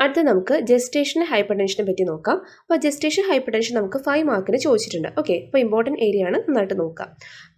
അടുത്ത നമുക്ക് ജെസ്റ്റേഷണൽ ഹൈപ്പർടെൻഷനെ പറ്റി നോക്കാം. അപ്പോൾ ജെസ്റ്റേഷണൽ ഹൈപ്പർടെൻഷൻ നമുക്ക് 5 മാർക്കിന് ചോദിച്ചിട്ടുണ്ട്. ഓക്കെ, അപ്പോൾ ഇമ്പോർട്ടൻറ്റ് ഏരിയ ആണ്, നന്നായിട്ട് നോക്കാം.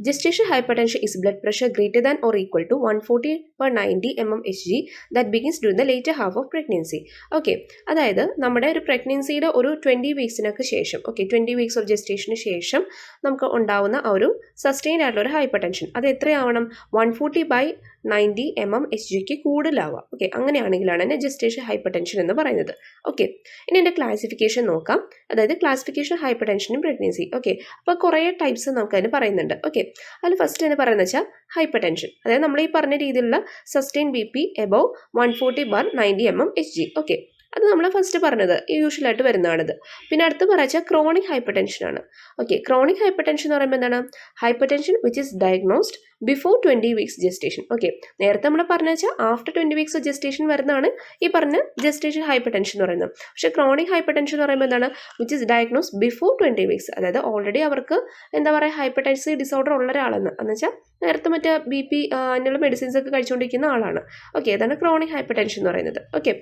Gestational hypertension is blood pressure greater than or equal to 140/90 mmHg that begins during the later half of pregnancy. Okay, അതായത് നമ്മുടെ ഒരു പ്രഗ്നൻസിയുടെ ഒരു 20 വീക്സിനൊക്കെ ശേഷം, ഓക്കെ 20 വീക്സ് ഓഫ് ജെസ്റ്റേഷന് ശേഷം നമുക്ക് ഉണ്ടാവുന്ന ആ ഒരു സസ്റ്റെയിൻഡ് ആയിട്ടുള്ള ഒരു ഹൈപ്പർടെൻഷൻ അത് എത്രയാവണം? 140/90 mmHgക്ക് കൂടുതലാവാം. ഓക്കെ, അങ്ങനെയാണെങ്കിലാണ് തന്നെ ജെസ്റ്റേഷൻ ഹൈപ്പർടെൻഷൻ എന്ന് പറയുന്നത്. ഓക്കെ, ഇനി എൻ്റെ ക്ലാസിഫിക്കേഷൻ നോക്കാം. അതായത് classification hypertension in pregnancy. Okay, അപ്പോൾ കുറേ ടൈപ്സ് നമുക്ക് അതിന് പറയുന്നുണ്ട്. ഓക്കെ, അതിൽ ഫസ്റ്റ് എന്ന് പറയുന്നത് വെച്ചാൽ ഹൈപ്പർടെൻഷൻ, അതായത് നമ്മൾ ഈ പറഞ്ഞ രീതിയിലുള്ള sustain B P above 140/90 mmHg. Okay, അത് നമ്മൾ ഫസ്റ്റ് പറഞ്ഞത് യൂഷ്വലായിട്ട് വരുന്നതാണിത്. പിന്നെ അടുത്ത് പറയാച്ചാൽ ക്രോണിക് ഹൈപ്പർടെൻഷൻ ആണ്. ഓക്കെ, ക്രോണിക് ഹൈപ്പർടെൻഷൻ എന്ന് പറയുമ്പോൾ എന്താണ്? Hypertension which is diagnosed before 20 weeks gestation. Okay, നേരത്തെ നമ്മൾ പറഞ്ഞു വെച്ചാൽ ആഫ്റ്റർ 20 വീക്സ് ഓഫ് ജെസ്റ്റേഷൻ വരുന്നതാണ് ഈ പറഞ്ഞ ജെസ്റ്റേഷൻ ഹൈപ്പർടെൻഷൻ എന്ന് പറയുന്നത്. പക്ഷേ ക്രോണിക് ഹൈപ്പർടെൻഷൻ എന്ന് പറയുമ്പോൾ എന്താണ്? Which is diagnosed before 20 weeks, അതായത് ഓൾറെഡി അവർക്ക് എന്താ പറയുക ഹൈപ്പർടെൻസീവ് ഡിസോർഡർ ഉള്ള ഒരാളെന്ന് വെച്ചാൽ നേരത്തെ മറ്റേ ബി പി അതിനുള്ള മെഡിസിൻസ് ഒക്കെ കഴിച്ചുകൊണ്ടിരിക്കുന്ന ആളാണ്. ഓക്കെ, അതാണ് ക്രോണിക് ഹൈപ്പർടെൻഷൻ എന്ന് പറയുന്നത്. ഓക്കെ,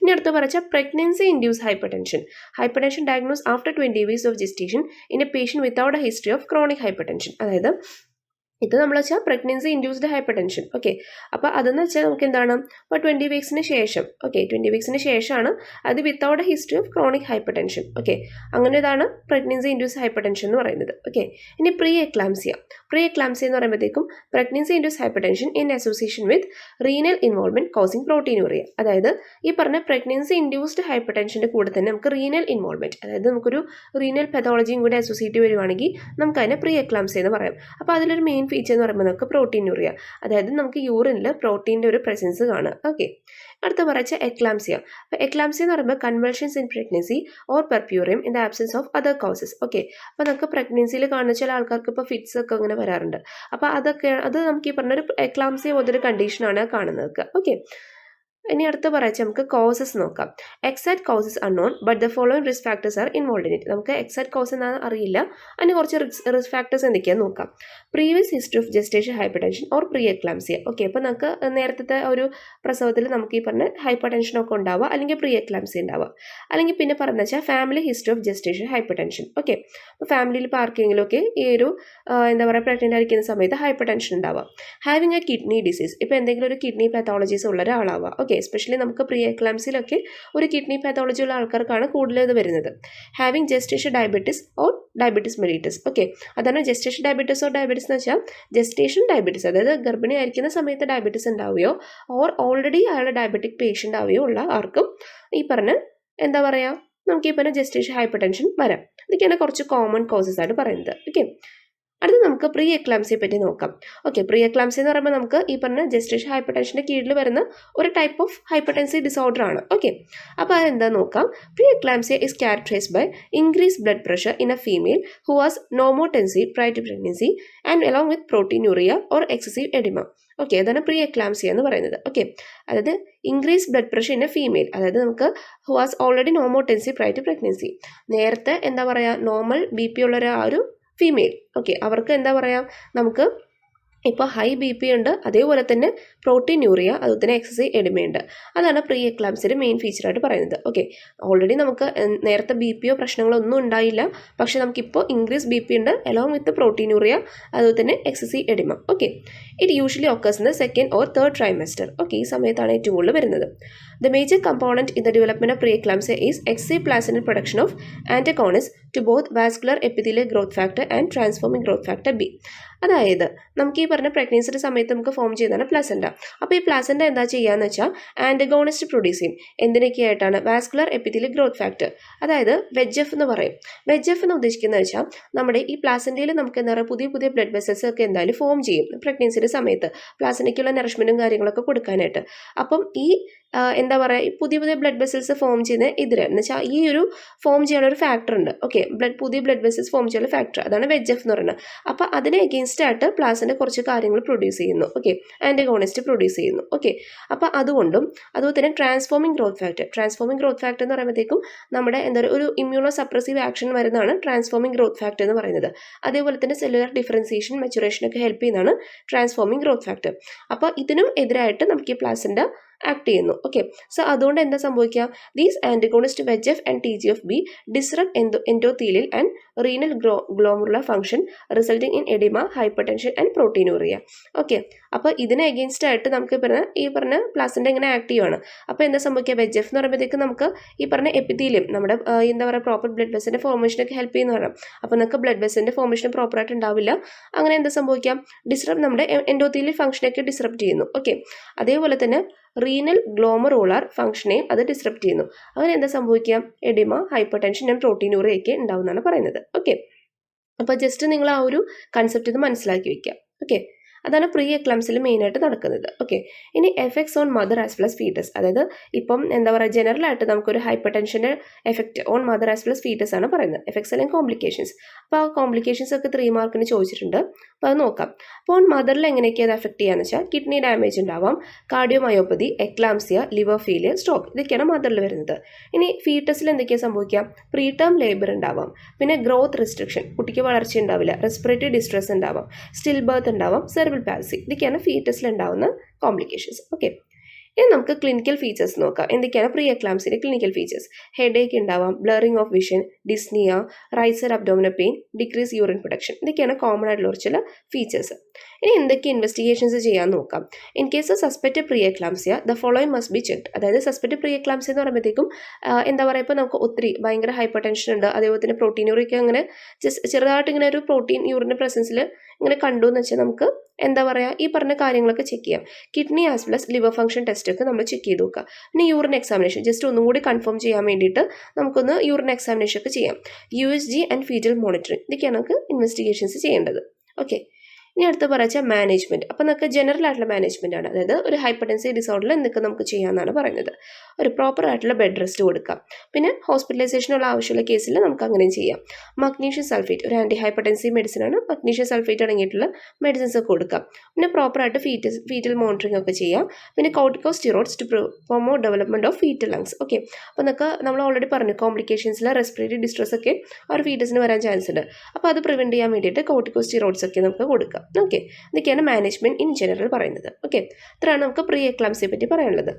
ഇനി അടുത്ത് പറയാച്ചാൽ pregnancy induced hypertension. Hypertension diagnosed after 20 weeks of gestation in a patient without a history of chronic hypertension. അതായത് ഇത് നമ്മൾ വെച്ചാൽ പ്രഗ്നൻസി ഇൻഡ്യൂസ്ഡ് ഹൈപ്പർടെൻഷൻ. ഓക്കെ, അപ്പോൾ അതെന്ന് വെച്ചാൽ നമുക്ക് എന്താണ്? അപ്പോൾ 20 വീക്സിന് ശേഷം, ഓക്കെ 20 വീക്സിന് ശേഷമാണ് അത് without A history of chronic hypertension. Okay, അങ്ങനെ ഇതാണ് പ്രഗ്നൻസി ഇൻഡ്യൂസ്ഡ് ഹൈപ്പർടെൻഷൻ എന്ന് പറയുന്നത്. ഓക്കെ, ഇനി പ്രീ എക്ലാംസിയ എന്ന് പറയുമ്പോഴത്തേക്കും pregnancy induced hypertension in association with renal involvement causing proteinuria. അതായത് ഈ പറഞ്ഞ പ്രഗ്നൻസി ഇൻഡ്യൂസ്ഡ് ഹൈപ്പർടെൻഷൻ്റെ കൂടെ തന്നെ നമുക്ക് റീനൽ ഇൻവോൾവ്മെന്റ്, അതായത് നമുക്കൊരു റീനൽ പെതോളജിയും കൂടി അസോസിയേറ്റ് വരുവാണെങ്കിൽ നമുക്ക് അതിനെ പ്രീ എക്ലാംസിയ എന്ന് പറയാം. അപ്പോൾ അതിലൊരു മെയിൻ ഫീച്ചർ എന്ന് പറയുമ്പോൾ നമുക്ക് പ്രോട്ടീനൂറിയ, അതായത് നമുക്ക് യൂറിനിൽ പ്രോട്ടീൻ്റെ ഒരു പ്രസൻസ് കാണുക. ഓക്കെ, അടുത്ത പറയാച്ച എക്ലാംസിയ. അപ്പോൾ എക്ലാംസിയ എന്ന് പറയുമ്പോൾ convulsions in pregnancy or puerperium in the absence of other causes. Okay, അപ്പോൾ നമുക്ക് പ്രഗ്നൻസിയിൽ കാണുന്ന ചില ആൾക്കാർക്ക് ഇപ്പോൾ ഫിറ്റ്സ് ഒക്കെ അങ്ങനെ വരാറുണ്ട്. അപ്പോൾ അത് നമുക്ക് ഈ പറഞ്ഞൊരു എക്ലാംസിയ പോലൊരു കണ്ടീഷനാണ് കാണുന്നത്. ഓക്കെ, ഇനി അടുത്ത് പറയാച്ച നമുക്ക് കോസസ് നോക്കാം. Exact causes unknown but the following risk factors are involve in it. നമുക്ക് എക്സാക്ട് കോസ് എന്താണെന്ന് അറിയില്ല, അതിന് കുറച്ച് റിസ്ക് ഫാക്ടേഴ്സ് എന്തൊക്കെയാണെന്ന് നോക്കാം. Previous history of gestation hypertension or pre eclampsia. Okay, അപ്പോൾ നമുക്ക് നേരത്തെ ഒരു പ്രസവത്തിൽ നമുക്ക് ഈ പറഞ്ഞ ഹൈപ്പർടെൻഷൻ ഒക്കെ ഉണ്ടാവുക, അല്ലെങ്കിൽ പ്രീ എക്ലാംസിയ ഉണ്ടാവുക, അല്ലെങ്കിൽ പിന്നെ പറഞ്ഞു വെച്ചാൽ family history of gestation hypertension. Okay, അപ്പോൾ ഫാമിലിയിൽ ഇപ്പോൾ ആർക്കെങ്കിലും ഒക്കെ ഈ ഒരു എന്താ പറയുക പ്രഗ്നൻ്റ് ആയിരിക്കുന്ന സമയത്ത് ഹൈപ്പർടെൻഷൻ ഉണ്ടാവുക. ഹാവിങ് എ കിഡ്നി ഡിസീസ്, ഇപ്പോൾ എന്തെങ്കിലും ഒരു കിഡ്നി പാത്തോളജീസ് ഉള്ള ഒരാളാവുക. ഓക്കെ, എസ്പെഷ്യലി നമുക്ക് പ്രീ എക്ലാംസിലൊക്കെ ഒരു കിഡ്നി പാത്തോളജി ഉള്ള ആൾക്കാർക്കാണ് കൂടുതൽ ഇത് വരുന്നത്. Having gestation diabetes or diabetes mellitus. Okay, അതാണ് ജെസ്റ്റേഷൻ ഡയബറ്റിസ് ഓർ ഡയബറ്റിസ് എന്ന് വെച്ചാൽ ജെസ്റ്റേഷൻ ഡയബറ്റിസ്, അതായത് ഗർഭിണി ആയിരിക്കുന്ന സമയത്ത് ഡയബറ്റിസ് ഉണ്ടാവുകയോ ഓർ ഓൾറെഡി അയാൾ ഡയബറ്റിക് പേഷ്യൻ്റ് ആവുകയോ ഉള്ള ആർക്കും ഈ പറഞ്ഞ എന്താ പറയുക നമുക്ക് ഈ പറഞ്ഞ ജെസ്റ്റേഷൻ ഹൈപ്പർടെൻഷൻ വരാം. ഇതൊക്കെയാണ് കുറച്ച് കോമൺ കോസസ് ആയിട്ട് പറയുന്നത്. ഓക്കെ, അടുത്ത് നമുക്ക് പ്രീ എക്ലാംസിയെ പറ്റി നോക്കാം. ഓക്കെ, പ്രീ എക്ലാംസി എന്ന് പറയുമ്പോൾ നമുക്ക് ഈ പറഞ്ഞ ജെസ്റ്റേഷൻ ഹൈപ്പർടെൻഷൻ്റെ കീഴിൽ വരുന്ന ഒരു ടൈപ്പ് ഓഫ് ഹൈപ്പർടെൻസീവ് ഡിസോർഡർ ആണ്. ഓക്കെ, അപ്പോൾ അതെന്താ നോക്കാം. Pre eclampsia is characterized by increase blood pressure in a female who has normotensive prior to pregnancy and along with proteinuria or excessive oedema. Okay, അതാണ് pre eclampsia എന്ന് പറയുന്നത്. Okay, അതായത് increase blood pressure in a female, അതായത് നമുക്ക് who has already normotensive prior to pregnancy. നേരത്തെ എന്താ പറയുക normal B P ഉള്ള ഒരു ഫീമെയിൽ. ഓക്കെ, അവർക്ക് എന്താ പറയുക നമുക്ക് ഇപ്പോൾ ഹൈ ബി പി ഉണ്ട്, അതേപോലെ തന്നെ പ്രോട്ടീനൂറിയ, അതുപോലെ തന്നെ എക്സസൈവ് എഡിമയുണ്ട്. അതാണ് പ്രീ എക്ലാംസിയുടെ മെയിൻ ഫീച്ചറായിട്ട് പറയുന്നത്. ഓക്കെ, ഓൾറെഡി നമുക്ക് നേരത്തെ ബി പിയോ പ്രശ്നങ്ങളോ ഒന്നും ഉണ്ടായില്ല, പക്ഷേ നമുക്കിപ്പോൾ ഇൻക്രീസ് ബി പി ഉണ്ട് അലോങ് വിത്ത് പ്രോട്ടീനൂറിയ, അതുപോലെ തന്നെ excessive oedema. Okay, it usually occurs in the second or third trimester. Okay, ഈ സമയത്താണ് ഏറ്റവും കൂടുതൽ വരുന്നത്. The major component in the development of preeclampsia is excessive placental production of antagonist to both vascular epithelial growth factor and transforming growth factor B. അതായത് നമുക്ക് ഈ പറഞ്ഞ പ്രഗ്നൻസിയുടെ സമയത്ത് നമുക്ക് ഫോം ചെയ്യുന്നതാണ് പ്ലാസൻഡ. അപ്പോൾ ഈ പ്ലാസൻഡ എന്താ ചെയ്യാന്ന് വെച്ചാൽ ആൻറ്റഗോണിസ്റ്റ് പ്രൊഡ്യൂസ് ചെയ്യും. എന്തിനൊക്കെയായിട്ടാണ്? വാസ്കുലർ എപ്പിത്തീലിയൽ ഗ്രോത്ത് ഫാക്ടർ, അതായത് VEGF എന്ന് പറയും. VEGF എന്ന് ഉദ്ദേശിക്കുന്നത് വെച്ചാൽ നമ്മുടെ ഈ പ്ലാസൻഡയിൽ നമുക്ക് എന്താ പറയുക പുതിയ ബ്ലഡ് വെസൽസ് ഒക്കെ എന്തായാലും ഫോം ചെയ്യും പ്രഗ്നൻസിയുടെ സമയത്ത്, പ്ലാസൻഡയ്ക്കുള്ള നറിഷ്മെൻറ്റും കാര്യങ്ങളൊക്കെ കൊടുക്കാനായിട്ട്. അപ്പം ഈ എന്താ പറയുക പുതിയ ബ്ലഡ് വെസൽസ് ഫോം ചെയ്യുന്ന എന്ന് വെച്ചാൽ ഈ ഒരു ഫോം ചെയ്യാനുള്ള ഒരു ഫാക്ടർ ഉണ്ട്. ഓക്കെ, പുതിയ ബ്ലഡ് വെസൽസ് ഫോം ചെയ്യാനുള്ള ഫാക്ടർ, അതാണ് VEGF എന്ന് പറയുന്നത്. അപ്പോൾ അതിനെ എഗെയിൻസ്റ്റ് ആയിട്ട് പ്ലാസൻഡ കുറച്ച് കാര്യങ്ങൾ പ്രൊഡ്യൂസ് ചെയ്യുന്നു. ഓക്കെ, ആൻറ്റഗോണിസ്റ്റ് പ്രൊഡ്യൂസ് ചെയ്യുന്നു. ഓക്കെ, അപ്പോൾ അതുകൊണ്ടും അതുപോലെ തന്നെ ട്രാൻസ്ഫോമിംഗ് ഗ്രോത്ത് ഫാക്ടർ എന്ന് പറയുമ്പോഴത്തേക്കും നമ്മുടെ എന്താ പറയുക ഒരു ഇമ്മ്യൂണോ സപ്രസീവ് ആക്ഷൻ വരുന്നതാണ് ട്രാൻസ്ഫോമിംഗ് ഗ്രോത്ത് ഫാക്ടർ എന്ന് പറയുന്നത്. അതേപോലെ തന്നെ സെല്ലുലാർ ഡിഫറൻസിയേഷൻ മെച്ചുറേഷൻ ഒക്കെ ഹെൽപ്പ് ചെയ്യുന്നതാണ് ട്രാൻസ്ഫോമിംഗ് ഗ്രോത്ത് ഫാക്ടർ. അപ്പോൾ ഇതിനും എതിരായിട്ട് നമുക്ക് ഈ പ്ലാസൻഡ ആക്ട് ചെയ്യുന്നു. ഓക്കെ, സോ അതുകൊണ്ട് എന്താ സംഭവിക്കുക, these antagonist VEGF and TGF-B disrupt endothelial and renal glomerular function resulting in oedema, hyper tension and proteinuria. Okay, അപ്പോൾ ഇതിന് എഗെയിൻസ്റ്റ് ആയിട്ട് നമുക്ക് ഈ പറഞ്ഞ പ്ലാസൻ്റ എങ്ങനെ ആക്ട് ചെയ്യുവാണ്. അപ്പോൾ എന്താ സംഭവിക്കുക, VEGF എന്ന് പറയുമ്പോഴത്തേക്ക് നമുക്ക് ഈ പറഞ്ഞ എപ്പിത്തീലിയം നമ്മുടെ എന്താ പറയുക പ്രോപ്പർ ബ്ലഡ് വെസലിൻ്റെ ഫോർമേഷനൊക്കെ ഹെൽപ്പ് ചെയ്യുന്നതാണ്. അപ്പോൾ നിങ്ങൾക്ക് ബ്ലഡ് വെസലിൻ്റെ ഫോർമേഷൻ പ്രോപ്പറായിട്ട് ഉണ്ടാവില്ല. അങ്ങനെ എന്താ സംഭവിക്കാം, നമ്മുടെ എൻഡോത്തീലിയൽ ഫംഗ്ഷനൊക്കെ ഡിസ്റപ്റ്റ് ചെയ്യുന്നു. ഓക്കെ, അതേപോലെ തന്നെ റീനൽ ഗ്ലോമറോളാർ ഫംഗ്ഷനെയും അത് ഡിസ്റപ്റ്റ് ചെയ്യുന്നു. അങ്ങനെ എന്താ സംഭവിക്കുക, എഡിമ, ഹൈപ്പർ ടെൻഷൻ ആൻഡ് പ്രോട്ടീനൂറിയൊക്കെ ഉണ്ടാവുന്നതാണ് പറയുന്നത്. ഓക്കെ, അപ്പോൾ ജസ്റ്റ് നിങ്ങൾ ആ ഒരു കൺസെപ്റ്റ് ഇത് മനസ്സിലാക്കി വെക്കുക. ഓക്കെ, അതാണ് പ്രീ എക്ലാംസിൽ മെയിനായിട്ട് നടക്കുന്നത്. ഓക്കെ, ഇനി effects on mother as well as foetus, അതായത് ഇപ്പം എന്താ പറയുക ജനറലായിട്ട് നമുക്കൊരു ഹൈപ്പർ ടെൻഷൻ്റെ effect on mother as well as foetus ആണ് പറയുന്നത്, എഫക്ട്സ് അല്ലെങ്കിൽ കോംപ്ലിക്കേഷൻസ്. അപ്പോൾ ആ കോംപ്ലിക്കേഷൻസ് ഒക്കെ 3 മാർക്കിന് ചോദിച്ചിട്ടുണ്ട്. അപ്പോൾ അത് നോക്കാം. അപ്പോൾ ഓൺ മദറിൽ എങ്ങനെയൊക്കെ അത് എഫക്ട് ചെയ്യാന്ന് വെച്ചാൽ കിഡ്നി ഡാമേജ് ഉണ്ടാവാം, cardiomyopathy, eclampsia, liver failure, stroke, ഇതൊക്കെയാണ് മദറിൽ വരുന്നത്. ഇനി ഫീറ്റസിൽ എന്തൊക്കെയാണ് സംഭവിക്കാം, പ്രീ ടേം ലേബർ ഉണ്ടാവാം, പിന്നെ ഗ്രോത്ത് റെസ്ട്രിക്ഷൻ, കുട്ടിക്ക് വളർച്ച ഉണ്ടാവില്ല, റെസ്പിറേറ്ററി ഡിസ്ട്രെസ് ഉണ്ടാവാം, സ്റ്റിൽ ബർത്ത് ഉണ്ടാവാം, സെർബൽ പാൽസി, ഇതൊക്കെയാണ് ഫീറ്റസിൽ ഉണ്ടാവുന്ന കോംപ്ലിക്കേഷൻസ്. ഓക്കെ, ഇനി നമുക്ക് ക്ലിനിക്കൽ ഫീച്ചേഴ്സ് നോക്കാം. എന്തൊക്കെയാണ് പ്രീ എക്ലാംസിൻ്റെ ക്ലിനിക്കൽ ഫീച്ചേഴ്സ്. ഹെഡേക്ക് ഉണ്ടാവാം, blurring of vision, dyspnoea, riser abdominal pain, decrease urine production, ഇതൊക്കെയാണ് കോമൺ ആയിട്ടുള്ള ചില ഫീച്ചേഴ്സ്. ഇനി എന്തൊക്കെ ഇൻവെസ്റ്റിഗേഷൻസ് ചെയ്യാൻ നോക്കാം. In case of suspected pre eclampsia the following must be checked. അതായത് സസ്പെക്റ്റഡ് പ്രീ എക്ലാംസിയ എന്ന് പറയുമ്പോഴത്തേക്കും എന്താ പറയുക, ഇപ്പോൾ നമുക്ക് ഒത്തിരി ഭയങ്കര ഹൈപ്പർ ടെൻഷൻ ഉണ്ട്, അതേപോലെ തന്നെ പ്രോട്ടീനൂറിയൊക്കെ അങ്ങനെ ചെറുതായിട്ട് ഇങ്ങനെ ഒരു പ്രോട്ടീൻ യൂറിൻ്റെ പ്രസൻസിൽ ഇങ്ങനെ കണ്ടു എന്ന് വെച്ചാൽ നമുക്ക് എന്താ പറയുക ഈ പറഞ്ഞ കാര്യങ്ങളൊക്കെ ചെക്ക് ചെയ്യാം. Kidney as well as liver function test ഒക്കെ നമ്മൾ ചെക്ക് ചെയ്ത് നോക്കുക. പിന്നെ യൂറിൻ എക്സാമിനേഷൻ ജസ്റ്റ് ഒന്നുകൂടി കൺഫേം ചെയ്യാൻ വേണ്ടിയിട്ട് നമുക്കൊന്ന് യൂറിൻ എക്സാമിനേഷൻ ഒക്കെ ചെയ്യാം. USG ആൻഡ് ഫീറ്റൽ മോണിറ്ററിംഗ്, ഇതൊക്കെയാണ് നമുക്ക് ഇൻവെസ്റ്റിഗേഷൻസ് ചെയ്യേണ്ടത്. ഓക്കെ, ഇനി അടുത്ത് പറയാച്ചാൽ മാനേജ്മെൻറ്റ്. അപ്പോൾ നമുക്ക് ജനറൽ ആയിട്ടുള്ള മാനേജ്മെൻ്റ് ആണ്, അതായത് ഒരു ഹൈപ്പർ ടെൻസീവ് ഡിസോർഡറിൽ എന്തൊക്കെ നമുക്ക് ചെയ്യാമെന്നാണ് പറയുന്നത്. ഒരു പ്രോപ്പർ ആയിട്ടുള്ള ബെഡ് റെസ്റ്റ് കൊടുക്കാം, പിന്നെ ഹോസ്പിറ്റലൈസേഷനുള്ള ആവശ്യമുള്ള കേസിൽ നമുക്ക് അങ്ങനെയും ചെയ്യാം. മഗ്നീഷ്യം സൾഫേറ്റ് ഒരു ആൻറ്റി ഹൈപ്പർ ടെൻസീവ് മെഡിസിൻ ആണ്, മഗ്നീഷ്യം സൾഫേറ്റ് അടങ്ങിയിട്ടുള്ള മെഡിസിൻസ് ഒക്കെ കൊടുക്കാം. പിന്നെ പ്രോപ്പറായിട്ട് ഫീറ്റൽ മോണിറ്ററിംഗ് ഒക്കെ ചെയ്യാം. പിന്നെ corticosteroids to promote development of fetal lungs. Okay, അപ്പോൾ നമുക്ക് നമ്മൾ ഓൾറെഡി പറഞ്ഞു കോംപ്ലിക്കേഷൻസിൽ റെസ്പിറേറ്ററി ഡിസ്ട്രെസ് ഒക്കെ ആ ഒരു ഫീറ്റസിന് വരാൻ ചാൻസ് ഉണ്ട്. അപ്പോൾ അത് പ്രിവെൻറ്റ് ചെയ്യാൻ വേണ്ടിയിട്ട് കോർട്ടിക്കോസ്റ്റിറോയിഡ്സ് ഒക്കെ നമുക്ക് കൊടുക്കാം. ഓക്കെ, ഇതൊക്കെയാണ് മാനേജ്മെൻറ്റ് ഇൻ ജനറൽ പറയുന്നത്. ഓക്കെ, ഇത്രയാണ് നമുക്ക് പ്രീ എക്ലാംസിയെ പറ്റി പറയാനുള്ളത്.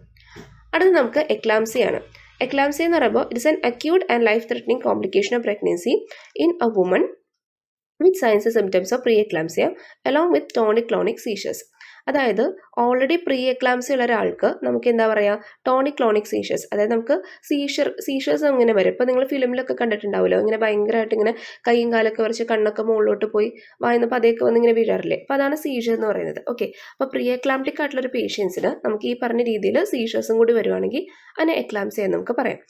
അടുത്ത് നമുക്ക് എക്ലാംസിയാണ്. എക്ലാംസി എന്ന് പറയുമ്പോൾ it's an acute and life threatening complication of pregnancy in A woman with science symptoms of pre eclampsia along with tonic clonic seizures. അതായത് ഓൾറെഡി പ്രീ എക്ലാംസി ഉള്ള ഒരാൾക്ക് നമുക്ക് എന്താ പറയുക ടോണിക് ക്ലോണിക് സീഷേഴ്സ്, അതായത് നമുക്ക് സീഷേഴ്സ് അങ്ങനെ വരും. ഇപ്പോൾ നിങ്ങൾ ഫിലിമിലൊക്കെ കണ്ടിട്ടുണ്ടാവുമല്ലോ, ഇങ്ങനെ ഭയങ്കരമായിട്ട് ഇങ്ങനെ കൈയും കാലൊക്കെ വരച്ച് കണ്ണൊക്കെ മുകളിലോട്ട് പോയി വായുന്ന പതയൊക്കെ വന്ന് ഇങ്ങനെ വീഴാറില്ലേ, അപ്പോൾ അതാണ് സീഷർ എന്ന് പറയുന്നത്. ഓക്കെ, അപ്പോൾ പ്രീ എക്ലാംറ്റിക് ആയിട്ടുള്ളൊരു പേഷ്യൻസിന് നമുക്ക് ഈ പറഞ്ഞ രീതിയിൽ സീഷേഴ്സും കൂടി വരുവാണെങ്കിൽ അതിനെ എക്ലാംസി എന്ന് നമുക്ക് പറയാം.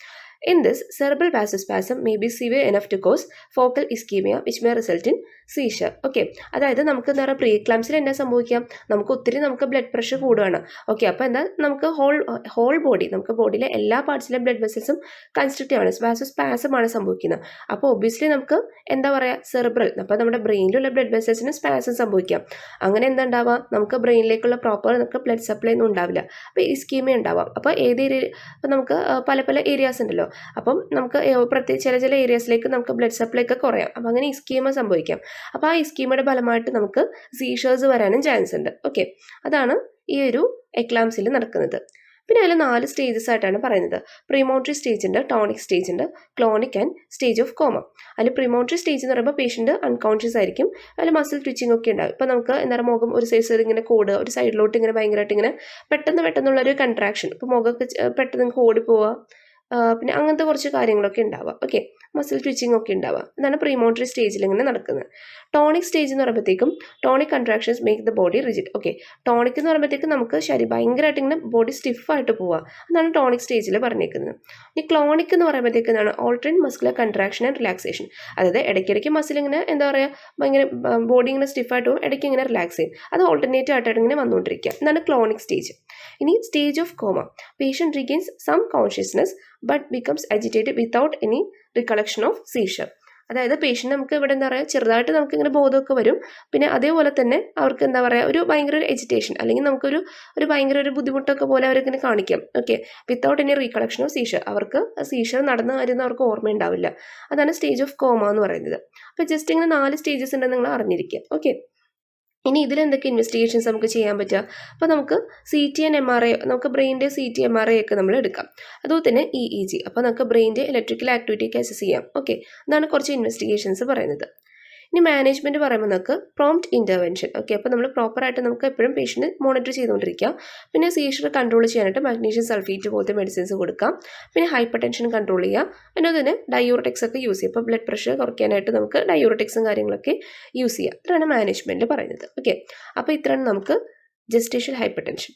In this, cerebral vasospasm may be severe enough to cause focal ischemia, which may result in seizure. Okay, അതായത് നമുക്ക് എന്താ പറയുക പ്രീ എക്ലാംസിൽ എന്താ സംഭവിക്കാം, നമുക്ക് ഒത്തിരി ബ്ലഡ് പ്രഷർ കൂടുകയാണ്. ഓക്കെ, അപ്പോൾ എന്താ നമുക്ക് ഹോൾ ബോഡി, നമുക്ക് ബോഡിയിലെ എല്ലാ പാർട്സിലെ ബ്ലഡ് വെസൽസും കൺസ്ട്രിക്റ്റ് ആണ്, വാസോസ്പാസമാണ് സംഭവിക്കുന്നത്. അപ്പോൾ ഒബ്വിയസ്ലി നമുക്ക് എന്താ പറയുക സെറിബ്രൽ, അപ്പോൾ നമ്മുടെ ബ്രെയിനിലുള്ള ബ്ലഡ് വെസൽസിന് സ്പാസം സംഭവിക്കാം. അങ്ങനെ എന്താ ഉണ്ടാവുക, നമുക്ക് ബ്രെയിനിലേക്കുള്ള പ്രോപ്പർ നമുക്ക് ബ്ലഡ് സപ്ലൈ ഒന്നും ഉണ്ടാവില്ല, അപ്പോൾ ഇസ്കീമിയ ഉണ്ടാവാം. അപ്പോൾ ഏത് ഏരിയ, അപ്പോൾ നമുക്ക് പല ഏരിയാസ് ഉണ്ടല്ലോ, അപ്പം നമുക്ക് പ്രത്യേകിച്ച് ചില ഏരിയാസിലേക്ക് നമുക്ക് ബ്ലഡ് സപ്ലൈ ഒക്കെ കുറയാം. അപ്പം അങ്ങനെ ഇസ്കീമ സംഭവിക്കാം. അപ്പോൾ ആ ഇസ്കീമയുടെ ഫലമായിട്ട് നമുക്ക് സീഷേഴ്സ് വരാനും ചാൻസ് ഉണ്ട്. ഓക്കെ, അതാണ് ഈ ഒരു എക്ലാംസിൽ നടക്കുന്നത്. പിന്നെ അതിൽ 4 സ്റ്റേജസ് ആയിട്ടാണ് പറയുന്നത്. പ്രീമോട്ടറി സ്റ്റേജ് ഉണ്ട്, ടോണിക് സ്റ്റേജ് ഉണ്ട്, clonic and stage of comma. അതിൽ പ്രീമോട്ടറി സ്റ്റേജ് എന്ന് പറയുമ്പോൾ പേഷ്യൻ്റ് അൺകോൺഷ്യസ് ആയിരിക്കും, അതിൽ മസിൽ ട്വിച്ചിങ് ഒക്കെ ഉണ്ടാവും. ഇപ്പോൾ നമുക്ക് എന്താ പറയുക മുഖം ഒരു സൈസ് ഇങ്ങനെ കൂടുക, ഒരു സൈഡിലോട്ട് ഇങ്ങനെ ഭയങ്കരമായിട്ട് ഇങ്ങനെ പെട്ടെന്നുള്ളൊരു കൺട്രാക്ഷൻ, ഇപ്പോൾ മുഖമൊക്കെ പെട്ടെന്ന് നിങ്ങൾക്ക് ഓടിപ്പോവുക, പിന്നെ അങ്ങനത്തെ കുറച്ച് കാര്യങ്ങളൊക്കെ ഉണ്ടാവുക. ഓക്കെ, മസിൽ ട്വിച്ചിങ് ഒക്കെ ഉണ്ടാവുക. ഇതാണ് പ്രീമോട്ടറി സ്റ്റേജിൽ ഇങ്ങനെ നടക്കുന്നത്. ടോണിക് സ്റ്റേജ് എന്ന് പറയുമ്പോഴത്തേക്കും tonic contractions make the body rigid. Okay, tonic എന്ന് പറയുമ്പോഴത്തേക്കും നമുക്ക് ഭയങ്കരമായിട്ട് ഇങ്ങനെ ബോഡി സ്റ്റിഫായിട്ട് പോവുക, അതാണ് ടോണിക് സ്റ്റേജിൽ പറഞ്ഞേക്കുന്നത്. ഈ ക്ലോണിക് എന്ന് പറയുമ്പോഴത്തേക്കാണ് alternate muscular contraction and relaxation, അതായത് ഇടയ്ക്കിടയ്ക്ക് മസിൽ ഇങ്ങനെ എന്താ പറയുക ഭയങ്കര ബോഡി ഇങ്ങനെ സ്റ്റിഫായിട്ട് പോകും, ഇടയ്ക്ക് ഇങ്ങനെ റിലാക്സ് ചെയ്യും, അത് ഓൾട്ടർനേറ്റ് ആയിട്ടാണ് ഇങ്ങനെ വന്നുകൊണ്ടിരിക്കുക. ഇതാണ് ക്ലോണിക് സ്റ്റേജ്. ഇനി stage of coma, patient regains some consciousness but becomes agitated without any recollection of seizure. അതായത് പേഷ്യൻ്റ് നമുക്ക് ഇവിടെ എന്താ പറയുക ചെറുതായിട്ട് നമുക്ക് ഇങ്ങനെ ബോധമൊക്കെ വരും, പിന്നെ അതേപോലെ തന്നെ അവർക്ക് എന്താ പറയുക ഒരു ഭയങ്കര ഒരു എജിറ്റേഷൻ, അല്ലെങ്കിൽ നമുക്കൊരു ഭയങ്കര ഒരു ബുദ്ധിമുട്ടൊക്കെ പോലെ അവരിങ്ങനെ കാണിക്കാം. Okay, without any recollection of seizure, അവർക്ക് സീഷർ നടന്ന കാര്യം അവർക്ക് ഓർമ്മയുണ്ടാവില്ല. അതാണ് സ്റ്റേജ് ഓഫ് കോമ എന്ന് പറയുന്നത്. അപ്പോൾ ജസ്റ്റ് ഇങ്ങനെ 4 സ്റ്റേജസ് ഉണ്ടെന്ന് നിങ്ങൾ അറിഞ്ഞിരിക്കുക. ഓക്കെ, ഇനി ഇതിലെന്തൊക്കെ ഇൻവെസ്റ്റിഗേഷൻസ് നമുക്ക് ചെയ്യാൻ പറ്റുക? അപ്പോൾ നമുക്ക് CT ആൻഡ് MRI, നമുക്ക് ബ്രെയിൻ്റെ CT MRI ഒക്കെ നമ്മൾ എടുക്കാം. അതുപോലെ തന്നെ EEG, അപ്പോൾ നമുക്ക് ബ്രെയിൻ്റെ ഇലക്ട്രിക്കൽ ആക്ടിവിറ്റി ഒക്കെ അസസ് ചെയ്യാം. ഓക്കെ, അതാണ് കുറച്ച് ഇൻവെസ്റ്റിഗേഷൻസ് പറയുന്നത്. ഇനി മാനേജ്മെൻറ്റ് പറയുമ്പോൾ നമുക്ക് പ്രോംപ്റ്റ് ഇൻ്റർവെൻഷൻ. ഓക്കെ, അപ്പോൾ നമ്മൾ പ്രോപ്പറായിട്ട് നമുക്ക് എപ്പോഴും പേഷ്യൻറ്റ് മോണിറ്റർ ചെയ്തുകൊണ്ടിരിക്കുക. പിന്നെ സീഷർ കൺട്രോൾ ചെയ്യാനായിട്ട് മാഗ്നീഷ്യം സൾഫേറ്റ് പോലത്തെ മെഡിസിൻസ് കൊടുക്കാം. പിന്നെ ഹൈപ്പർ ടെൻഷൻ കൺട്രോൾ ചെയ്യുക. പിന്നെ തന്നെ ഡയൂററ്റിക്സ് ഒക്കെ യൂസ് ചെയ്യുക. ഇപ്പോൾ ബ്ലഡ് പ്രഷർ കുറയ്ക്കാനായിട്ട് നമുക്ക് ഡയൂററ്റിക്സും കാര്യങ്ങളൊക്കെ യൂസ് ചെയ്യുക. ഇത്രയാണ് മാനേജ്മെൻറ്റ് പറയുന്നത്. ഓക്കെ, അപ്പോൾ ഇത്രയാണ് നമുക്ക് ജസ്റ്റേഷ്യൽ ഹൈപ്പർ ടെൻഷൻ.